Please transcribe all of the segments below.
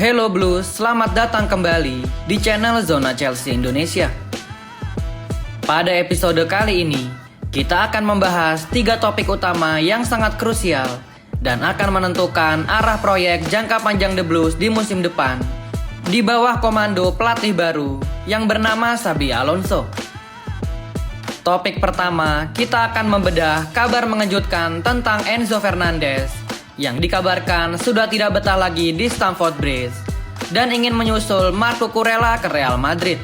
Hello Blues, selamat datang kembali di channel Zona Chelsea Indonesia. Pada episode kali ini, kita akan membahas 3 topik utama yang sangat krusial dan akan menentukan arah proyek jangka panjang The Blues di musim depan di bawah komando pelatih baru yang bernama Xabi Alonso. Topik pertama, kita akan membedah kabar mengejutkan tentang Enzo Fernandez yang dikabarkan sudah tidak betah lagi di Stamford Bridge dan ingin menyusul Marco Kurela ke Real Madrid.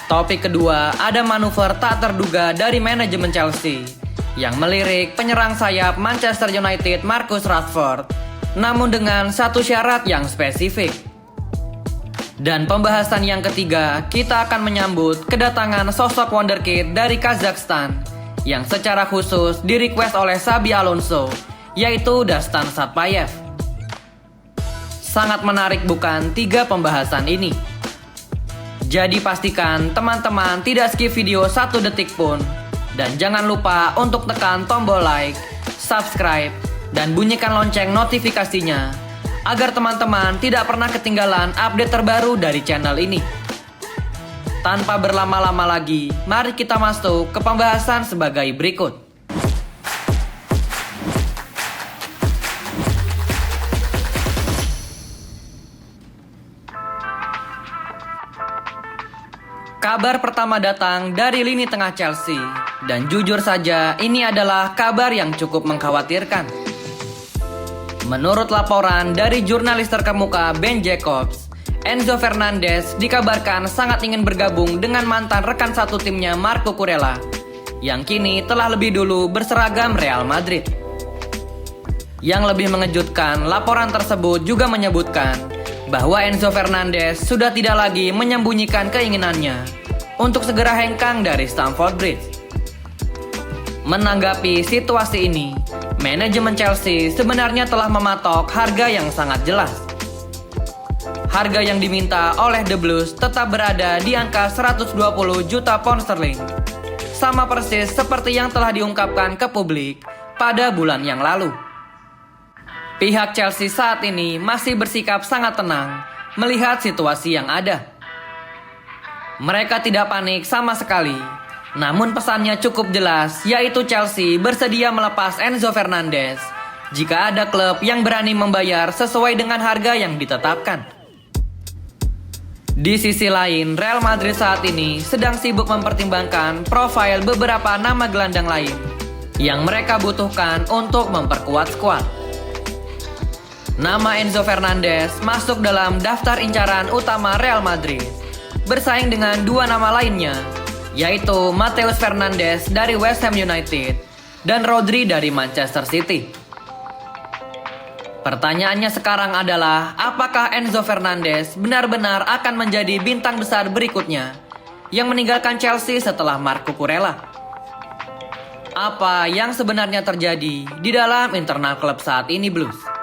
Topik kedua, ada manuver tak terduga dari manajemen Chelsea yang melirik penyerang sayap Manchester United Marcus Rashford, namun dengan satu syarat yang spesifik. Dan pembahasan yang ketiga, kita akan menyambut kedatangan sosok wonderkid dari Kazakhstan yang secara khusus di-request oleh Xabi Alonso, yaitu Dastan Satpayev. Sangat menarik bukan 3 pembahasan ini? Jadi pastikan teman-teman tidak skip video 1 detik pun. Dan jangan lupa untuk tekan tombol like, subscribe, dan bunyikan lonceng notifikasinya agar teman-teman tidak pernah ketinggalan update terbaru dari channel ini. Tanpa berlama-lama lagi, mari kita masuk ke pembahasan sebagai berikut. Kabar pertama datang dari lini tengah Chelsea, dan jujur saja ini adalah kabar yang cukup mengkhawatirkan. Menurut laporan dari jurnalis terkemuka Ben Jacobs, Enzo Fernandez dikabarkan sangat ingin bergabung dengan mantan rekan satu timnya Marco Kurela, yang kini telah lebih dulu berseragam Real Madrid. Yang lebih mengejutkan, laporan tersebut juga menyebutkan bahwa Enzo Fernandez sudah tidak lagi menyembunyikan keinginannya untuk segera hengkang dari Stamford Bridge. Menanggapi situasi ini, manajemen Chelsea sebenarnya telah mematok harga yang sangat jelas. Harga yang diminta oleh The Blues tetap berada di angka 120 juta pound sterling, sama persis seperti yang telah diungkapkan ke publik pada bulan yang lalu. Pihak Chelsea saat ini masih bersikap sangat tenang melihat situasi yang ada. Mereka tidak panik sama sekali, namun pesannya cukup jelas, yaitu Chelsea bersedia melepas Enzo Fernandez jika ada klub yang berani membayar sesuai dengan harga yang ditetapkan. Di sisi lain, Real Madrid saat ini sedang sibuk mempertimbangkan profil beberapa nama gelandang lain yang mereka butuhkan untuk memperkuat skuad. Nama Enzo Fernandez masuk dalam daftar incaran utama Real Madrid, bersaing dengan 2 nama lainnya, yaitu Matheus Fernandes dari West Ham United dan Rodri dari Manchester City. Pertanyaannya sekarang adalah, apakah Enzo Fernandez benar-benar akan menjadi bintang besar berikutnya yang meninggalkan Chelsea setelah Marco Kurela? Apa yang sebenarnya terjadi di dalam internal klub saat ini Blues?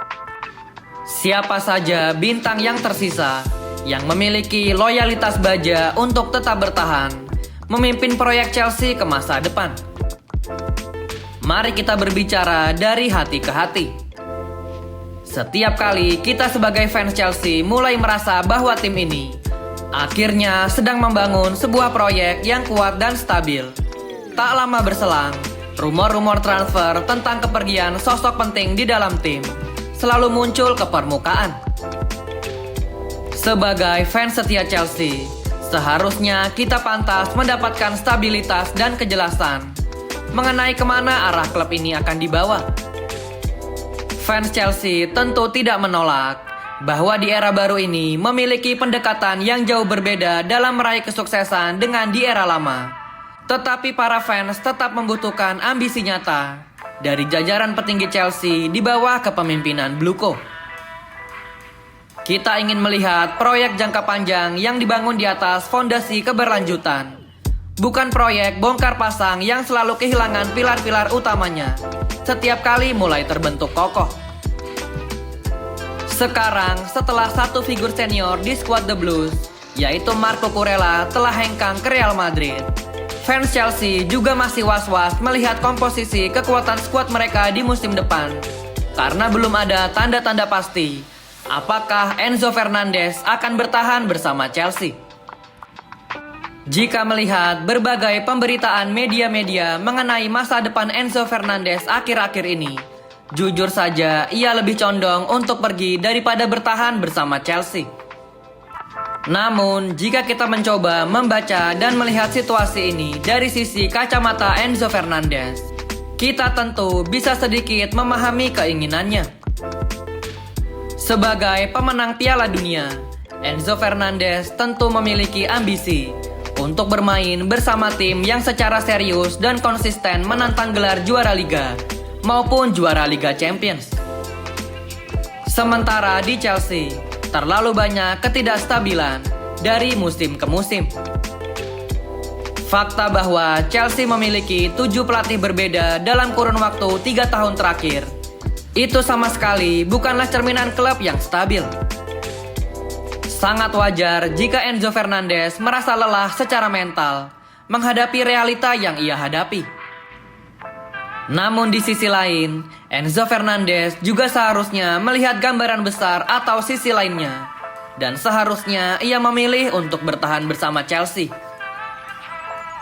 Siapa saja bintang yang tersisa yang memiliki loyalitas baja untuk tetap bertahan memimpin proyek Chelsea ke masa depan? Mari kita berbicara dari hati ke hati. Setiap kali kita sebagai fans Chelsea mulai merasa bahwa tim ini akhirnya sedang membangun sebuah proyek yang kuat dan stabil, tak lama berselang, rumor-rumor transfer tentang kepergian sosok penting di dalam tim selalu muncul ke permukaan. Sebagai fans setia Chelsea, seharusnya kita pantas mendapatkan stabilitas dan kejelasan mengenai kemana arah klub ini akan dibawa. Fans Chelsea tentu tidak menolak bahwa di era baru ini memiliki pendekatan yang jauh berbeda dalam meraih kesuksesan dengan di era lama. Tetapi para fans tetap membutuhkan ambisi nyata dari jajaran petinggi Chelsea di bawah kepemimpinan Bluco. Kita ingin melihat proyek jangka panjang yang dibangun di atas fondasi keberlanjutan, bukan proyek bongkar pasang yang selalu kehilangan pilar-pilar utamanya setiap kali mulai terbentuk kokoh. Sekarang, setelah satu figur senior di skuad The Blues, yaitu Marco Kurela, telah hengkang ke Real Madrid, fans Chelsea juga masih was-was melihat komposisi kekuatan skuad mereka di musim depan, karena belum ada tanda-tanda pasti apakah Enzo Fernandez akan bertahan bersama Chelsea? Jika melihat berbagai pemberitaan media-media mengenai masa depan Enzo Fernandez akhir-akhir ini, jujur saja ia lebih condong untuk pergi daripada bertahan bersama Chelsea. Namun, jika kita mencoba membaca dan melihat situasi ini dari sisi kacamata Enzo Fernandez, kita tentu bisa sedikit memahami keinginannya. Sebagai pemenang Piala Dunia, Enzo Fernandez tentu memiliki ambisi untuk bermain bersama tim yang secara serius dan konsisten menantang gelar juara Liga maupun juara Liga Champions. Sementara di Chelsea, terlalu banyak ketidakstabilan dari musim ke musim. Fakta bahwa Chelsea memiliki 7 pelatih berbeda dalam kurun waktu 3 tahun terakhir, itu sama sekali bukanlah cerminan klub yang stabil. Sangat wajar jika Enzo Fernandez merasa lelah secara mental menghadapi realita yang ia hadapi. Namun di sisi lain, Enzo Fernandez juga seharusnya melihat gambaran besar atau sisi lainnya, dan seharusnya ia memilih untuk bertahan bersama Chelsea.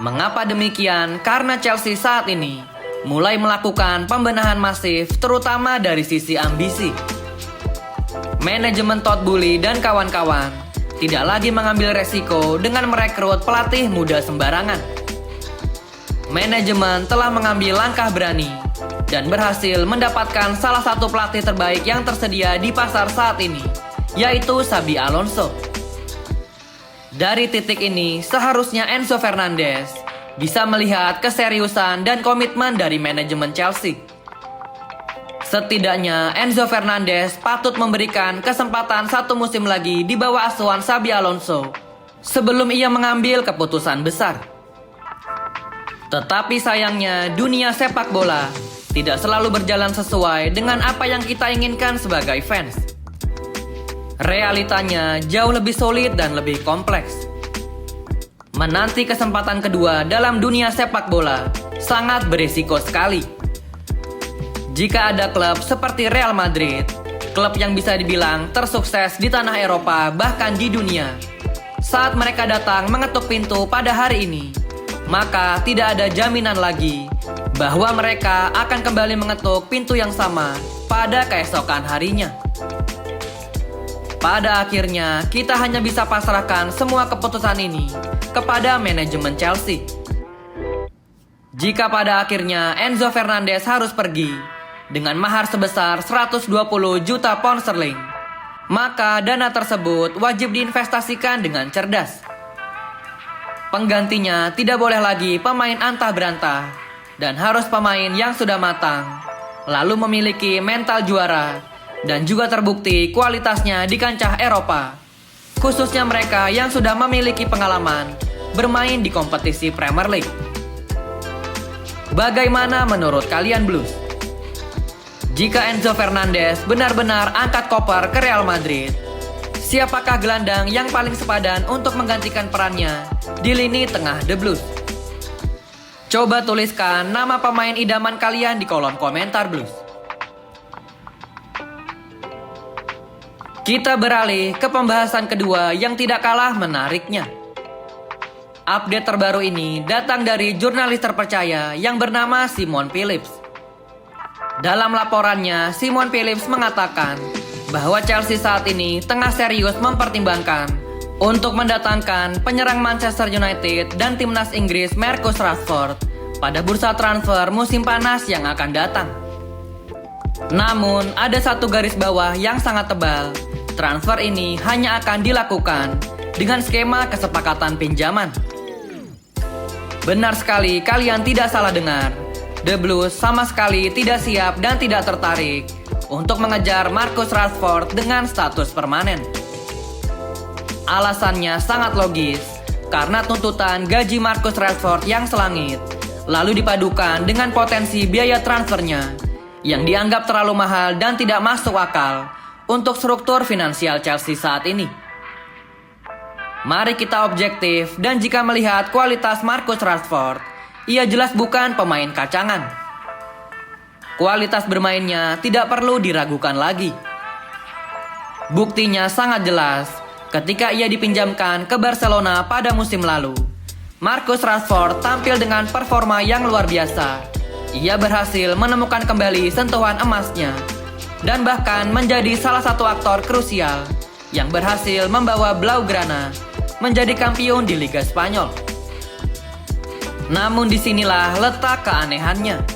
Mengapa demikian? Karena Chelsea saat ini mulai melakukan pembenahan masif terutama dari sisi ambisi. Manajemen Todd Boehly dan kawan-kawan tidak lagi mengambil resiko dengan merekrut pelatih muda sembarangan. Manajemen telah mengambil langkah berani dan berhasil mendapatkan salah satu pelatih terbaik yang tersedia di pasar saat ini, yaitu Xabi Alonso. Dari titik ini, seharusnya Enzo Fernandez bisa melihat keseriusan dan komitmen dari manajemen Chelsea. Setidaknya Enzo Fernandez patut memberikan kesempatan 1 musim lagi di bawah asuhan Xabi Alonso sebelum ia mengambil keputusan besar. Tetapi sayangnya dunia sepak bola tidak selalu berjalan sesuai dengan apa yang kita inginkan sebagai fans. Realitanya jauh lebih solid dan lebih kompleks. Menanti kesempatan kedua dalam dunia sepak bola sangat berisiko sekali. Jika ada klub seperti Real Madrid, klub yang bisa dibilang tersukses di tanah Eropa bahkan di dunia, saat mereka datang mengetuk pintu pada hari ini, maka tidak ada jaminan lagi bahwa mereka akan kembali mengetuk pintu yang sama pada keesokan harinya. Pada akhirnya, kita hanya bisa pasrahkan semua keputusan ini kepada manajemen Chelsea. Jika pada akhirnya Enzo Fernandez harus pergi dengan mahar sebesar 120 juta pound sterling, maka dana tersebut wajib diinvestasikan dengan cerdas. Penggantinya tidak boleh lagi pemain antah berantah dan harus pemain yang sudah matang, lalu memiliki mental juara dan juga terbukti kualitasnya di kancah Eropa, khususnya mereka yang sudah memiliki pengalaman bermain di kompetisi Premier League. Bagaimana menurut kalian Blues? Jika Enzo Fernandez benar-benar angkat koper ke Real Madrid, siapakah gelandang yang paling sepadan untuk menggantikan perannya di lini tengah The Blues? Coba tuliskan nama pemain idaman kalian di kolom komentar Blues. Kita beralih ke pembahasan kedua yang tidak kalah menariknya. Update terbaru ini datang dari jurnalis terpercaya yang bernama Simon Phillips. Dalam laporannya, Simon Phillips mengatakan bahwa Chelsea saat ini tengah serius mempertimbangkan untuk mendatangkan penyerang Manchester United dan timnas Inggris Marcus Rashford pada bursa transfer musim panas yang akan datang. Namun, ada satu garis bawah yang sangat tebal. Transfer ini hanya akan dilakukan dengan skema kesepakatan pinjaman. Benar sekali, kalian tidak salah dengar. The Blues sama sekali tidak siap dan tidak tertarik untuk mengejar Marcus Rashford dengan status permanen. Alasannya sangat logis, karena tuntutan gaji Marcus Rashford yang selangit, lalu dipadukan dengan potensi biaya transfernya yang dianggap terlalu mahal dan tidak masuk akal untuk struktur finansial Chelsea saat ini. Mari kita objektif, dan jika melihat kualitas Marcus Rashford, ia jelas bukan pemain kacangan. Kualitas bermainnya tidak perlu diragukan lagi. Buktinya sangat jelas ketika ia dipinjamkan ke Barcelona pada musim lalu. Marcus Rashford tampil dengan performa yang luar biasa. Ia berhasil menemukan kembali sentuhan emasnya dan bahkan menjadi salah satu aktor krusial yang berhasil membawa Blaugrana menjadi kampiun di Liga Spanyol. Namun disinilah letak keanehannya.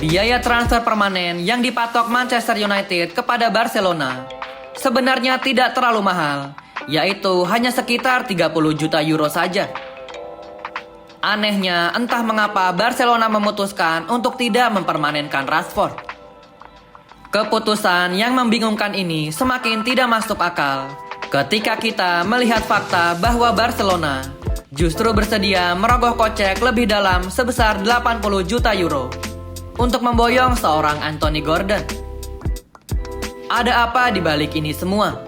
Biaya transfer permanen yang dipatok Manchester United kepada Barcelona sebenarnya tidak terlalu mahal, yaitu hanya sekitar 30 juta euro saja. Anehnya, entah mengapa Barcelona memutuskan untuk tidak mempermanenkan Rashford. Keputusan yang membingungkan ini semakin tidak masuk akal ketika kita melihat fakta bahwa Barcelona justru bersedia merogoh kocek lebih dalam sebesar 80 juta euro untuk memboyong seorang Anthony Gordon. Ada apa di balik ini semua?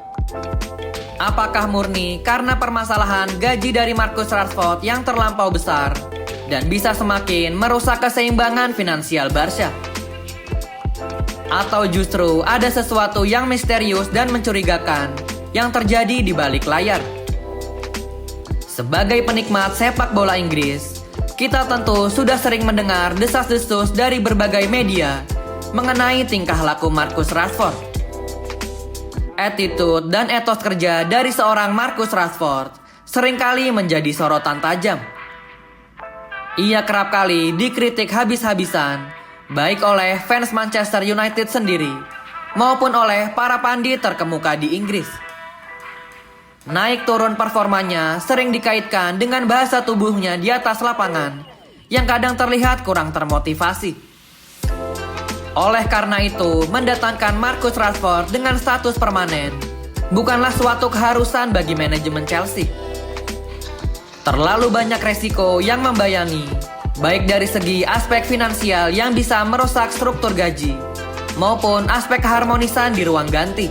Apakah murni karena permasalahan gaji dari Marcus Rashford yang terlampau besar dan bisa semakin merusak keseimbangan finansial Barca? Atau justru ada sesuatu yang misterius dan mencurigakan yang terjadi di balik layar? Sebagai penikmat sepak bola Inggris, kita tentu sudah sering mendengar desas-desus dari berbagai media mengenai tingkah laku Marcus Rashford. Attitude dan etos kerja dari seorang Marcus Rashford seringkali menjadi sorotan tajam. Ia kerap kali dikritik habis-habisan, baik oleh fans Manchester United sendiri maupun oleh para pandit terkemuka di Inggris. Naik turun performanya sering dikaitkan dengan bahasa tubuhnya di atas lapangan yang kadang terlihat kurang termotivasi. Oleh karena itu, mendatangkan Marcus Rashford dengan status permanen bukanlah suatu keharusan bagi manajemen Chelsea. Terlalu banyak resiko yang membayangi, baik dari segi aspek finansial yang bisa merusak struktur gaji, maupun aspek keharmonisan di ruang ganti.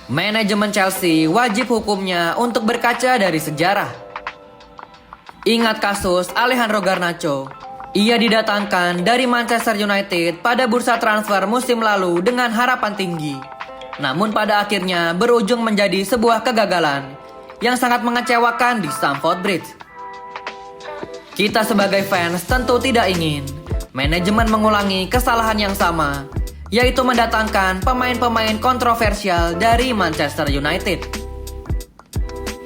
Manajemen Chelsea wajib hukumnya untuk berkaca dari sejarah. Ingat kasus Alejandro Garnacho. Ia didatangkan dari Manchester United pada bursa transfer musim lalu dengan harapan tinggi. Namun pada akhirnya berujung menjadi sebuah kegagalan yang sangat mengecewakan di Stamford Bridge. Kita sebagai fans tentu tidak ingin manajemen mengulangi kesalahan yang sama, yaitu mendatangkan pemain-pemain kontroversial dari Manchester United.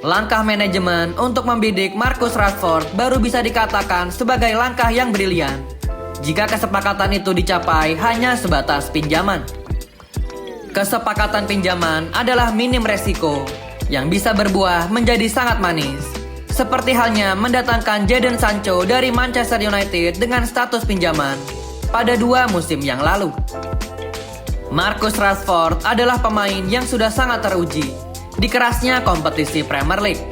Langkah manajemen untuk membidik Marcus Rashford baru bisa dikatakan sebagai langkah yang brilian jika kesepakatan itu dicapai hanya sebatas pinjaman. Kesepakatan pinjaman adalah minim resiko yang bisa berbuah menjadi sangat manis, seperti halnya mendatangkan Jadon Sancho dari Manchester United dengan status pinjaman pada 2 musim yang lalu. Marcus Rashford adalah pemain yang sudah sangat teruji di kerasnya kompetisi Premier League.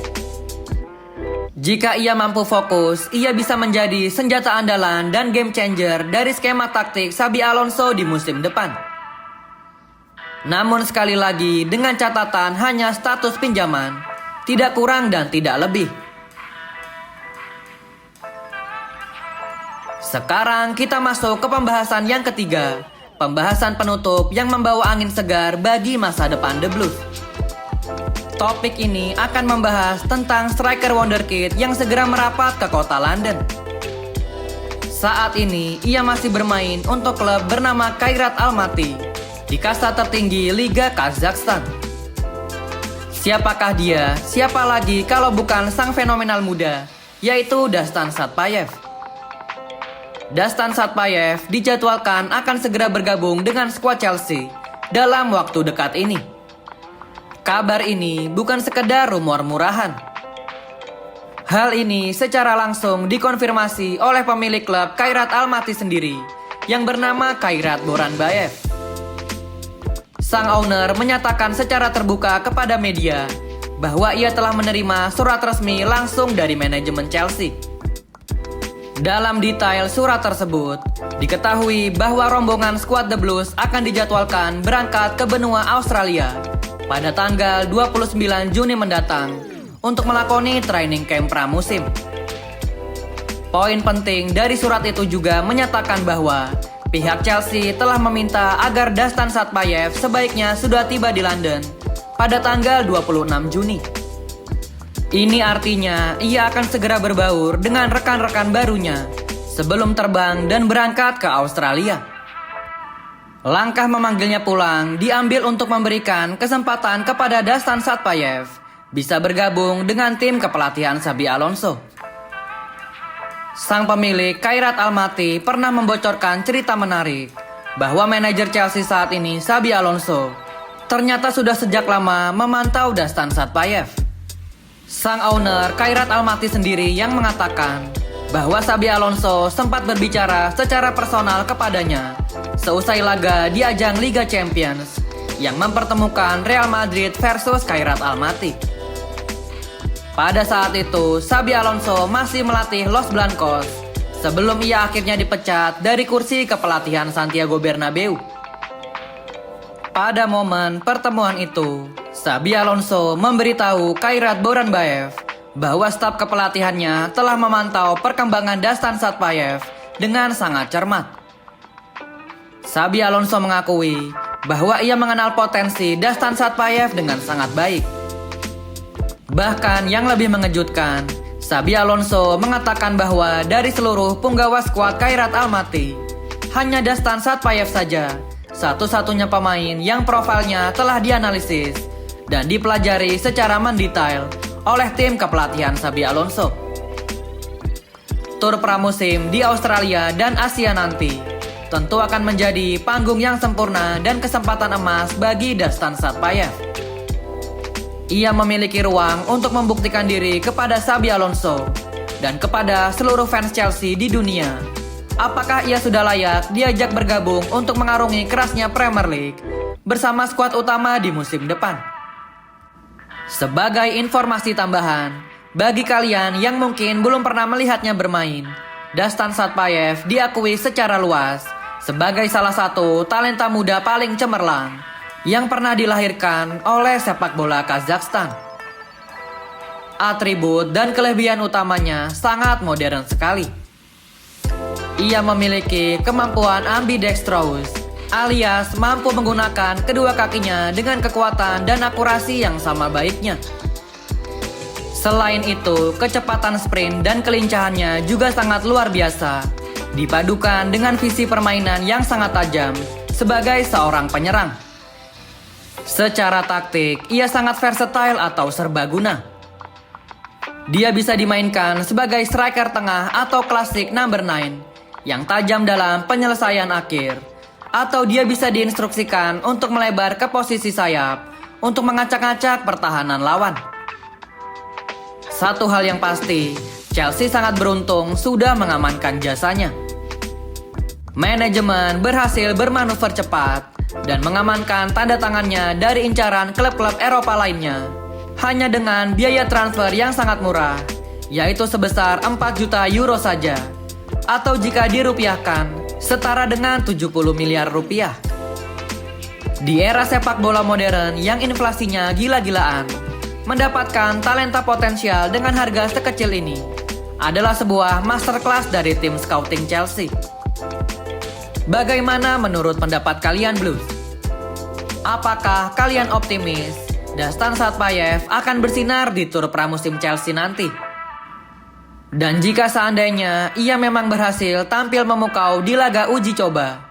Jika ia mampu fokus, ia bisa menjadi senjata andalan dan game changer dari skema taktik Xabi Alonso di musim depan. Namun sekali lagi dengan catatan hanya status pinjaman, tidak kurang dan tidak lebih. Sekarang kita masuk ke pembahasan yang ketiga, pembahasan penutup yang membawa angin segar bagi masa depan The Blues. Topik ini akan membahas tentang striker wonderkid yang segera merapat ke kota London. Saat ini, ia masih bermain untuk klub bernama Kairat Almaty di kasta tertinggi Liga Kazakhstan. Siapakah dia? Siapa lagi kalau bukan sang fenomenal muda, yaitu Dastan Satpayev. Dastan Satpayev dijadwalkan akan segera bergabung dengan skuad Chelsea dalam waktu dekat ini. Kabar ini bukan sekedar rumor murahan. Hal ini secara langsung dikonfirmasi oleh pemilik klub Kairat Almaty sendiri yang bernama Kairat Boranbayev. Sang owner menyatakan secara terbuka kepada media bahwa ia telah menerima surat resmi langsung dari manajemen Chelsea. Dalam detail surat tersebut, diketahui bahwa rombongan skuad The Blues akan dijadwalkan berangkat ke benua Australia pada tanggal 29 Juni mendatang untuk melakoni training camp pramusim. Poin penting dari surat itu juga menyatakan bahwa pihak Chelsea telah meminta agar Dusan Satpayev sebaiknya sudah tiba di London pada tanggal 26 Juni. Ini artinya ia akan segera berbaur dengan rekan-rekan barunya sebelum terbang dan berangkat ke Australia. Langkah memanggilnya pulang diambil untuk memberikan kesempatan kepada Dusan Satpayev bisa bergabung dengan tim kepelatihan Xabi Alonso. Sang pemilik Khairat Almaty pernah membocorkan cerita menarik bahwa manajer Chelsea saat ini, Xabi Alonso, ternyata sudah sejak lama memantau Dusan Satpayev. Sang owner Khairat Almaty sendiri yang mengatakan bahwa Xabi Alonso sempat berbicara secara personal kepadanya seusai laga di ajang Liga Champions yang mempertemukan Real Madrid versus Khairat Almaty. Pada saat itu, Xabi Alonso masih melatih Los Blancos sebelum ia akhirnya dipecat dari kursi kepelatihan Santiago Bernabeu. Pada momen pertemuan itu, Xabi Alonso memberitahu Khairat Bouranbayev bahwa staf kepelatihannya telah memantau perkembangan Dusan Satpayev dengan sangat cermat. Xabi Alonso mengakui bahwa ia mengenal potensi Dusan Satpayev dengan sangat baik. Bahkan yang lebih mengejutkan, Xabi Alonso mengatakan bahwa dari seluruh punggawa skuad Khairat Almaty, hanya Dusan Satpayev saja satu-satunya pemain yang profilnya telah dianalisis dan dipelajari secara mendetail oleh tim kepelatihan Xabi Alonso. Tur pramusim di Australia dan Asia nanti tentu akan menjadi panggung yang sempurna dan kesempatan emas bagi Dusan Satpayev. Ia memiliki ruang untuk membuktikan diri kepada Xabi Alonso dan kepada seluruh fans Chelsea di dunia. Apakah ia sudah layak diajak bergabung untuk mengarungi kerasnya Premier League bersama skuad utama di musim depan? Sebagai informasi tambahan, bagi kalian yang mungkin belum pernah melihatnya bermain, Dusan Satpayev diakui secara luas sebagai salah satu talenta muda paling cemerlang yang pernah dilahirkan oleh sepak bola Kazakhstan. Atribut dan kelebihan utamanya sangat modern sekali. Ia memiliki kemampuan ambidextrous, alias mampu menggunakan kedua kakinya dengan kekuatan dan akurasi yang sama baiknya. Selain itu, kecepatan sprint dan kelincahannya juga sangat luar biasa, dipadukan dengan visi permainan yang sangat tajam sebagai seorang penyerang. Secara taktik, ia sangat versatile atau serbaguna. Dia bisa dimainkan sebagai striker tengah atau klasik number 9 yang tajam dalam penyelesaian akhir, atau dia bisa diinstruksikan untuk melebar ke posisi sayap untuk mengacak-acak pertahanan lawan. Satu hal yang pasti, Chelsea sangat beruntung sudah mengamankan jasanya. Manajemen berhasil bermanuver cepat dan mengamankan tanda tangannya dari incaran klub-klub Eropa lainnya hanya dengan biaya transfer yang sangat murah, yaitu sebesar 4 juta euro saja, atau jika dirupiahkan setara dengan 70 miliar rupiah. Di era sepak bola modern yang inflasinya gila-gilaan, mendapatkan talenta potensial dengan harga sekecil ini adalah sebuah masterclass dari tim scouting Chelsea. Bagaimana menurut pendapat kalian, Blues? Apakah kalian optimis Dusan Satpayev akan bersinar di tur pramusim Chelsea nanti? Dan jika seandainya ia memang berhasil tampil memukau di laga uji coba,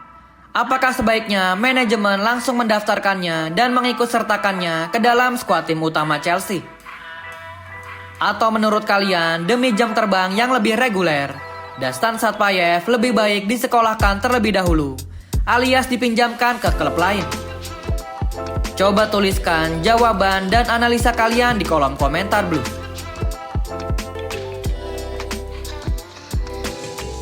apakah sebaiknya manajemen langsung mendaftarkannya dan mengikut sertakannya ke dalam skuad tim utama Chelsea? Atau menurut kalian, demi jam terbang yang lebih reguler, Dusan Satpayev lebih baik disekolahkan terlebih dahulu, alias dipinjamkan ke klub lain? Coba tuliskan jawaban dan analisa kalian di kolom komentar, Blue.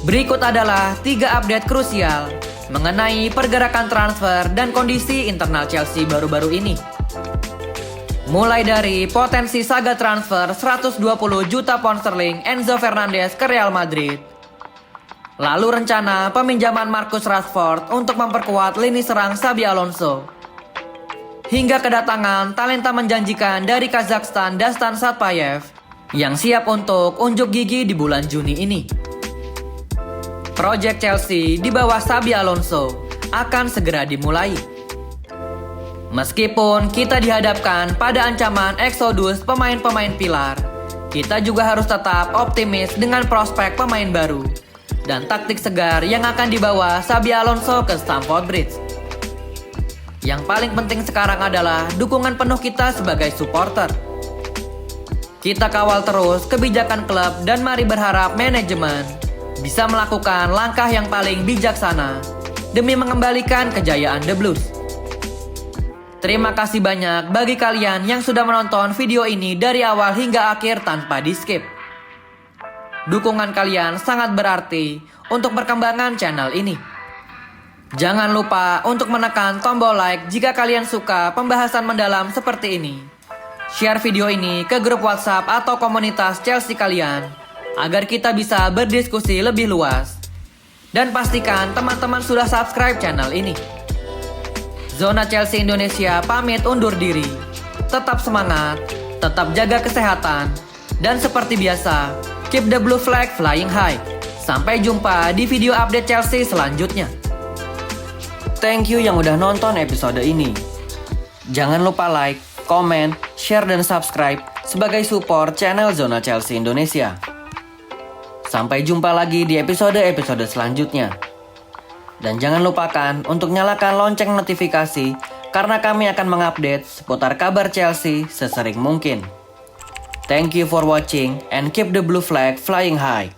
Berikut adalah 3 update krusial mengenai pergerakan transfer dan kondisi internal Chelsea baru-baru ini. Mulai dari potensi saga transfer 120 juta pound sterling Enzo Fernandez ke Real Madrid, lalu rencana peminjaman Marcus Rashford untuk memperkuat lini serang Xabi Alonso, hingga kedatangan talenta menjanjikan dari Kazakhstan Dusan Satpayev yang siap untuk unjuk gigi di bulan Juni ini. Project Chelsea di bawah Xabi Alonso akan segera dimulai. Meskipun kita dihadapkan pada ancaman eksodus pemain-pemain pilar, kita juga harus tetap optimis dengan prospek pemain baru dan taktik segar yang akan dibawa Xabi Alonso ke Stamford Bridge. Yang paling penting sekarang adalah dukungan penuh kita sebagai supporter. Kita kawal terus kebijakan klub dan mari berharap manajemen bisa melakukan langkah yang paling bijaksana demi mengembalikan kejayaan The Blues. Terima kasih banyak bagi kalian yang sudah menonton video ini dari awal hingga akhir tanpa di-skip. Dukungan kalian sangat berarti untuk perkembangan channel ini. Jangan lupa untuk menekan tombol like jika kalian suka pembahasan mendalam seperti ini. Share video ini ke grup WhatsApp atau komunitas Chelsea kalian agar kita bisa berdiskusi lebih luas. Dan pastikan teman-teman sudah subscribe channel ini. Zona Chelsea Indonesia pamit undur diri. Tetap semangat, tetap jaga kesehatan, dan seperti biasa, keep the blue flag flying high. Sampai jumpa di video update Chelsea selanjutnya. Thank you yang udah nonton episode ini. Jangan lupa like, komen, share, dan subscribe sebagai support channel Zona Chelsea Indonesia. Sampai jumpa lagi di episode-episode selanjutnya. Dan jangan lupakan untuk nyalakan lonceng notifikasi karena kami akan mengupdate seputar kabar Chelsea sesering mungkin. Thank you for watching and keep the blue flag flying high.